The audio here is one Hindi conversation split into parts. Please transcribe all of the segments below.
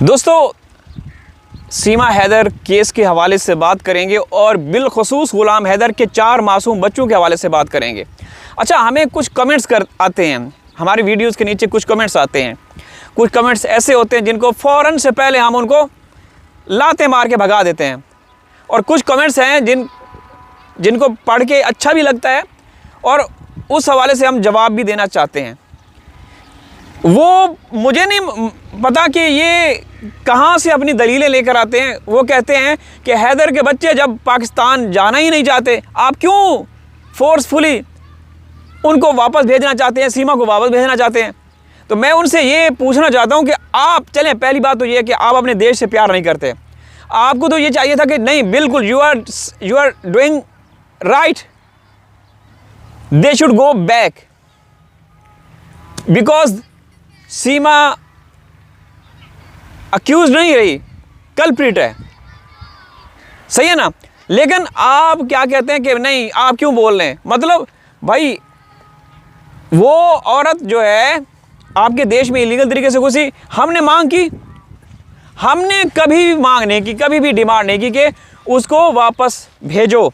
दोस्तों, सीमा हैदर केस के हवाले से बात करेंगे और बिलखुसूस गुलाम हैदर के 4 मासूम बच्चों के हवाले से बात करेंगे। अच्छा, हमें कुछ कमेंट्स आते हैं, हमारी वीडियोस के नीचे कुछ कमेंट्स आते हैं। कुछ कमेंट्स ऐसे होते हैं जिनको फ़ौरन से पहले हम उनको लाते मार के भगा देते हैं, और कुछ कमेंट्स हैं जिनको पढ़ के अच्छा भी लगता है और उस हवाले से हम जवाब भी देना चाहते हैं। वो मुझे नहीं पता कि ये कहाँ से अपनी दलीलें लेकर आते हैं। वो कहते हैं कि हैदर के बच्चे जब पाकिस्तान जाना ही नहीं चाहते, आप क्यों फोर्सफुली उनको वापस भेजना चाहते हैं, सीमा को वापस भेजना चाहते हैं। तो मैं उनसे ये पूछना चाहता हूँ कि आप चलें, पहली बात तो ये है कि आप अपने देश से प्यार नहीं करते। आपको तो ये चाहिए था कि नहीं, बिल्कुल you are doing right, they should go back, because Seema accuse नहीं रही, कल्प्रिट है, सही है ना। लेकिन आप क्या कहते हैं कि नहीं, आप क्यों बोल रहे हैं। मतलब भाई, वो औरत जो है आपके देश में इलीगल तरीके से घुसी, हमने मांग की, हमने कभी भी मांग नहीं की, कभी भी डिमांड नहीं की कि उसको वापस भेजो,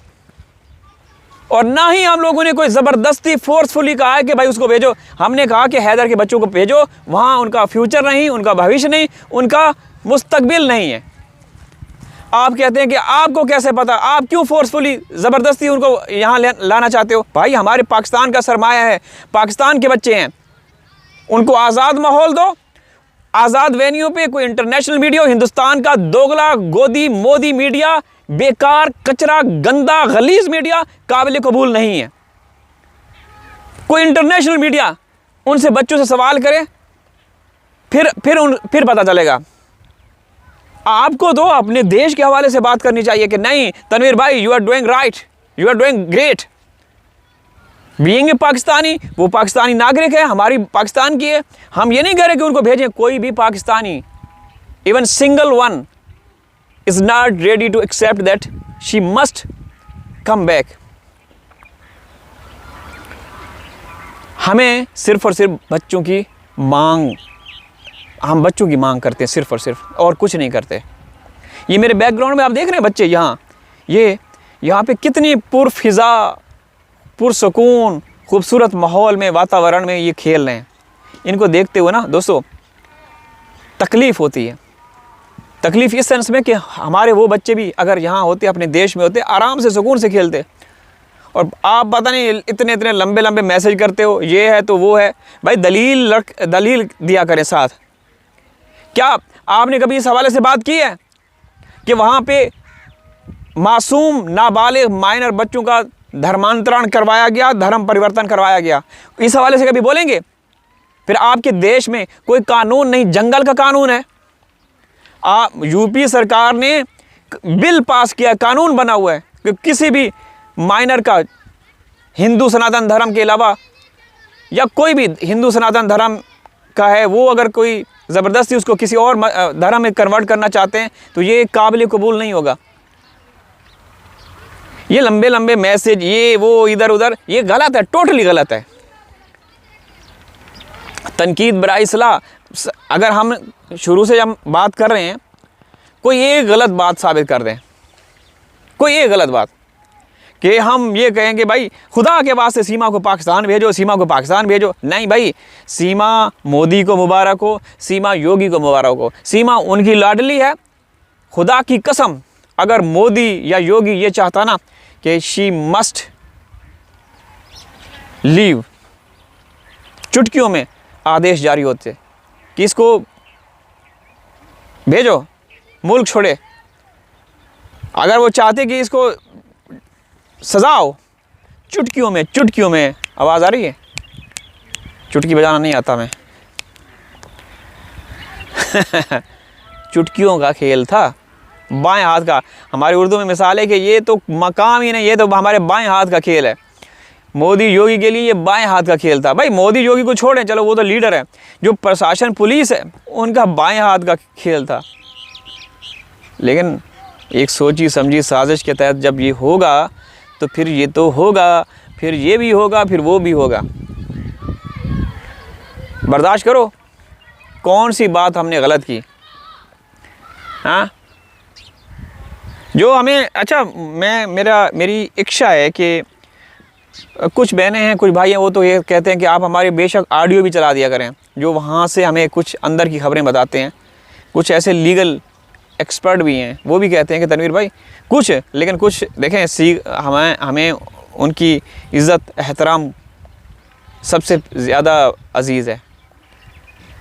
और ना ही हम लोगों ने कोई ज़बरदस्ती फोर्सफुली कहा है कि भाई उसको भेजो। हमने कहा कि हैदर के बच्चों को भेजो, वहाँ उनका फ्यूचर नहीं, उनका भविष्य नहीं, उनका मुस्तकबिल नहीं है। आप कहते हैं कि आपको कैसे पता, आप क्यों फोर्सफुली ज़बरदस्ती उनको यहाँ लाना चाहते हो। भाई, हमारे पाकिस्तान का सरमाया है, पाकिस्तान के बच्चे हैं, उनको आज़ाद माहौल दो, आज़ाद वेन्यू पे। कोई इंटरनेशनल मीडिया, हिंदुस्तान का दोगला गोदी मोदी मीडिया, बेकार, कचरा, गंदा, गलीज मीडिया काबिल कबूल नहीं है। कोई इंटरनेशनल मीडिया उनसे बच्चों से सवाल करे, फिर पता चलेगा। आपको तो अपने देश के हवाले से बात करनी चाहिए कि नहीं तनवीर भाई, you are doing right, you are doing great. Being Pakistani, वो पाकिस्तानी नागरिक है, हमारी पाकिस्तान की है। हम ये नहीं कह रहे कि उनको भेजें, कोई भी Pakistani, even single one is not ready to accept that she must come back. हमें सिर्फ और सिर्फ बच्चों की मांग, हम बच्चों की मांग करते हैं सिर्फ और सिर्फ, और कुछ नहीं करते। ये मेरे बैकग्राउंड में आप देख रहे हैं बच्चे, यहाँ पे कितनी पुरफिज़ा, पुरसकून, खूबसूरत माहौल में, वातावरण में ये खेल रहे हैं। इनको देखते हुए ना दोस्तों तकलीफ़ होती है। तकलीफ़ इस सेंस में कि हमारे वो बच्चे भी अगर यहाँ होते, अपने देश में होते, आराम से सुकून से खेलते। और आप पता नहीं इतने इतने लंबे लंबे मैसेज करते हो, ये है तो वो है। भाई, दलील दिया करें साथ। क्या आपने कभी इस हवाले से बात की है कि वहाँ पे मासूम नाबालिग माइनर बच्चों का धर्मांतरण करवाया गया, धर्म परिवर्तन करवाया गया? इस हवाले से कभी बोलेंगे? फिर आपके देश में कोई कानून नहीं, जंगल का कानून है। यूपी सरकार ने बिल पास किया, कानून बना हुआ है कि किसी भी माइनर का हिंदू सनातन धर्म के अलावा, या कोई भी हिंदू सनातन धर्म का है, वो अगर कोई ज़बरदस्ती उसको किसी और धर्म में कन्वर्ट करना चाहते हैं तो ये काबिल कबूल नहीं होगा। ये लंबे लंबे मैसेज, ये वो, इधर उधर, ये गलत है, टोटली गलत है। तनकीद बराए इस्लाह, अगर हम शुरू से जब बात कर रहे हैं, कोई एक गलत बात साबित कर दें, कोई एक गलत बात कि हम ये कहें कि भाई खुदा के वास्ते सीमा को पाकिस्तान भेजो, सीमा को पाकिस्तान भेजो। नहीं भाई, सीमा मोदी को मुबारक हो, सीमा योगी को मुबारक हो, सीमा उनकी लाडली है। खुदा की कसम, अगर मोदी या योगी ये चाहता ना कि शी मस्ट लीव, चुटकियों में आदेश जारी होते कि इसको भेजो, मुल्क छोड़े। अगर वो चाहते कि इसको सजा हो, चुटकियों में आवाज़ आ रही है, चुटकी बजाना नहीं आता मैं चुटकियों का खेल था, बाएं हाथ का। हमारी उर्दू में मिसाल है कि ये तो मकाम ही नहीं, ये तो हमारे बाएं हाथ का खेल है। मोदी योगी के लिए ये बाएं हाथ का खेल था। भाई, मोदी योगी को छोड़ें, चलो वो तो लीडर है, जो प्रशासन पुलिस है उनका बाएं हाथ का खेल था। लेकिन एक सोची समझी साजिश के तहत जब ये होगा तो फिर ये तो होगा, फिर ये भी होगा, फिर वो भी होगा। बर्दाश्त करो। कौन सी बात हमने गलत की? हाँ, जो हमें, अच्छा मेरी इच्छा है कि कुछ बहनें हैं, कुछ भाई हैं, वो तो ये कहते हैं कि आप हमारे बेशक ऑडियो भी चला दिया करें, जो वहाँ से हमें कुछ अंदर की खबरें बताते हैं। कुछ ऐसे लीगल एक्सपर्ट भी हैं, वो भी कहते हैं कि तनवीर भाई कुछ, लेकिन कुछ देखें, हमें उनकी इज़्ज़त एहतराम सबसे ज़्यादा अज़ीज़ है,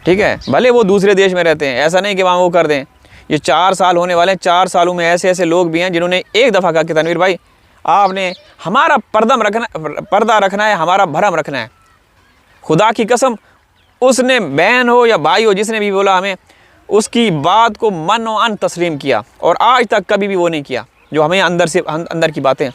ठीक है। भले वो दूसरे देश में रहते हैं, ऐसा नहीं कि वहाँ वो कर दें। ये 4 साल होने वाले हैं, 4 सालों में ऐसे ऐसे लोग भी हैं जिन्होंने एक दफ़ा कहा कि तनवीर भाई आपने हमारा पर्दा रखना है, हमारा भरम रखना है। खुदा की कसम, उसने बहन हो या भाई हो, जिसने भी बोला हमें, उसकी बात को मन और अन तस्लीम किया, और आज तक कभी भी वो नहीं किया जो हमें अंदर की बातें।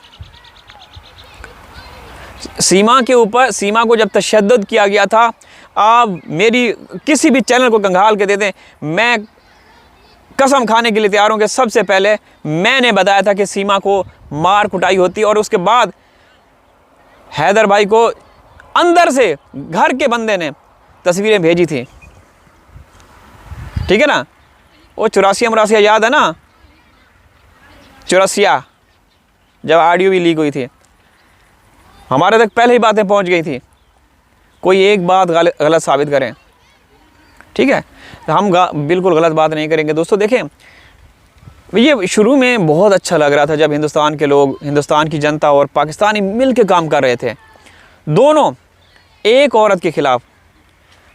सीमा के ऊपर, सीमा को जब तशद्दुद किया गया था, आप मेरी किसी भी चैनल को कंगाल के दे दें, मैं कसम खाने के लिए तैयार हूँ कि सबसे पहले मैंने बताया था कि सीमा को मार कुटाई होती, और उसके बाद हैदर भाई को अंदर से घर के बंदे ने तस्वीरें भेजी थी, ठीक है ना। वो 84 याद है ना, 84 जब ऑडियो भी लीक हुई थी, हमारे तक पहले ही बातें पहुंच गई थी। कोई एक बात गलत साबित करें, ठीक है, तो हम बिल्कुल गलत बात नहीं करेंगे। दोस्तों देखें, ये शुरू में बहुत अच्छा लग रहा था जब हिंदुस्तान के लोग, हिंदुस्तान की जनता और पाकिस्तानी मिल के काम कर रहे थे, दोनों एक औरत के ख़िलाफ़।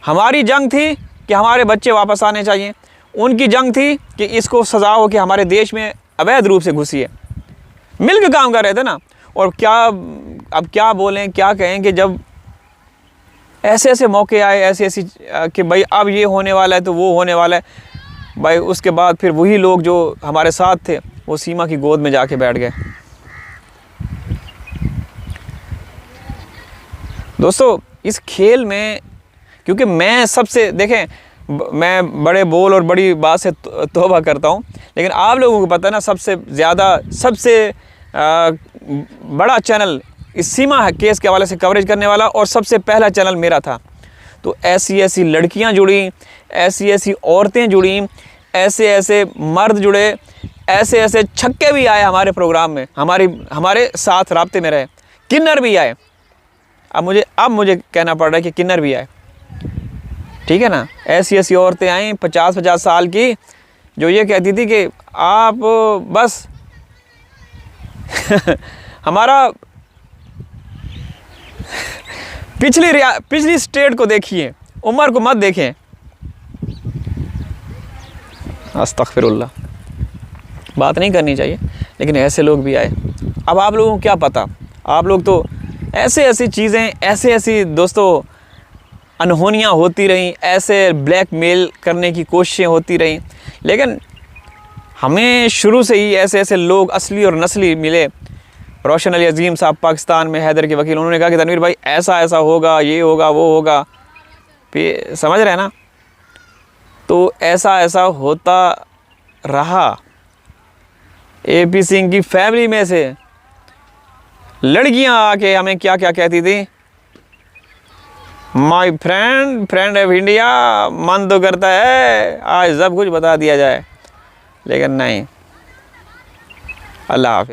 हमारी जंग थी कि हमारे बच्चे वापस आने चाहिए, उनकी जंग थी कि इसको सज़ा हो कि हमारे देश में अवैध रूप से घुसी है। मिल के काम कर रहे थे ना। और क्या, अब क्या बोलें, क्या कहें कि जब ऐसे ऐसे मौके आए, ऐसी ऐसी कि भाई अब ये होने वाला है तो वो होने वाला है, भाई उसके बाद फिर वही लोग जो हमारे साथ थे वो सीमा की गोद में जाके बैठ गए। दोस्तों इस खेल में, क्योंकि मैं सबसे, देखें मैं बड़े बोल और बड़ी बात से तौबा करता हूँ, लेकिन आप लोगों को पता है ना, सबसे ज़्यादा, सबसे बड़ा चैनल इस सीमा केस के हवाले से कवरेज करने वाला, और सबसे पहला चैनल मेरा था। तो ऐसी ऐसी लड़कियां जुड़ी, ऐसी ऐसी औरतें जुड़ी, ऐसे ऐसे मर्द जुड़े, ऐसे ऐसे छक्के भी आए हमारे प्रोग्राम में, हमारे साथ राब्ते में रहे, किन्नर भी आए। अब मुझे कहना पड़ रहा है कि किन्नर भी आए, ठीक है ना। ऐसी ऐसी औरतें आई 50-50 साल की, जो ये कहती थी कि आप बस हमारा पिछली स्टेट को देखिए, उम्र को मत देखें। अस्तगफिरुल्लाह, बात नहीं करनी चाहिए, लेकिन ऐसे लोग भी आए। अब आप लोगों को क्या पता, आप लोग तो ऐसे ऐसी चीज़ें, ऐसे ऐसी दोस्तों अनहोनियाँ होती रहीं, ऐसे ब्लैकमेल करने की कोशिशें होती रहीं, लेकिन हमें शुरू से ही ऐसे ऐसे लोग असली और नस्ली मिले। रोशन अली अजीम साहब पाकिस्तान में, हैदर के वकील, उन्होंने कहा कि तनवीर भाई ऐसा ऐसा होगा, ये होगा, वो होगा, फिर समझ रहे हैं ना। तो ऐसा ऐसा होता रहा। AP सिंह की फैमिली में से लड़कियां आके हमें क्या क्या कहती थी, माय फ्रेंड ऑफ इंडिया, मन तो करता है आज सब कुछ बता दिया जाए, लेकिन नहीं। अल्लाह हाफ़िज़।